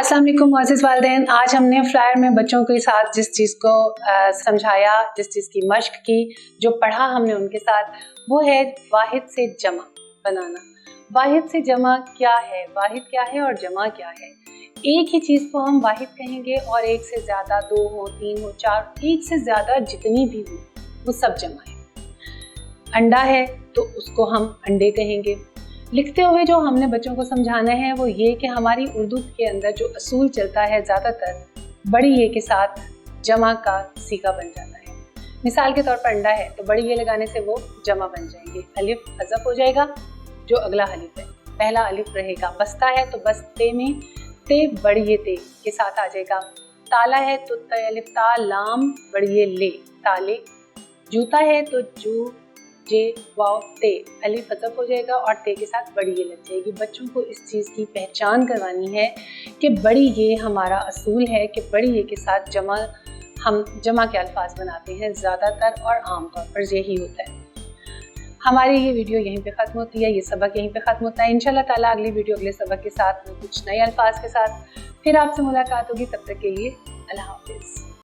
अस्सलाम वालेकुम मोअज़्ज़िज़ वालिदैन। आज हमने फ्लायर में बच्चों के साथ जिस चीज़ को समझाया, जिस चीज़ की मश्क की, जो पढ़ा हमने उनके साथ, वो है वाहिद से जमा बनाना। वाहिद से जमा क्या है, वाहिद क्या है और जमा क्या है। एक ही चीज़ को हम वाहिद कहेंगे और एक से ज़्यादा, दो हो, तीन हो, चार, एक से ज़्यादा जितनी भी हो वो सब जमा है। अंडा है तो उसको हम अंडे कहेंगे। लिखते हुए जो हमने बच्चों को समझाना है वो ये कि हमारी उर्दू के अंदर जो असूल चलता है ज़्यादातर बड़ी ये के साथ जमा का सीगा बन जाता है। मिसाल के तौर पर अंडा है तो बड़ी ये लगाने से वो जमा बन जाएंगे, अलिफ हज़फ हो जाएगा, जो अगला अलिफ है पहला अलिफ रहेगा। बस्ता है तो बस्ते में ते बड़ी ये ते के साथ आ जाएगा। ताला है तो त अलिफ ता लाम बड़ी ये ले ताले। जूता है तो जू जे वाव ते अलिफ हज़फ हो जाएगा और ते के साथ बड़ी ये लग जाएगी। बच्चों को इस चीज़ की पहचान करवानी है कि बड़ी ये हमारा असूल है कि बड़ी ये के साथ हम जमा के अल्फाज बनाते हैं ज़्यादातर और आम तौर पर यही होता है। हमारी ये वीडियो यहीं पे ख़त्म होती है, ये सबक यहीं पे ख़त्म होता है। इंशाल्लाह ताला अगली वीडियो अगले सबक के साथ में कुछ नए अल्फाज के साथ फिर आपसे मुलाकात होगी। तब तक के लिए अल्लाह हाफ़िज़।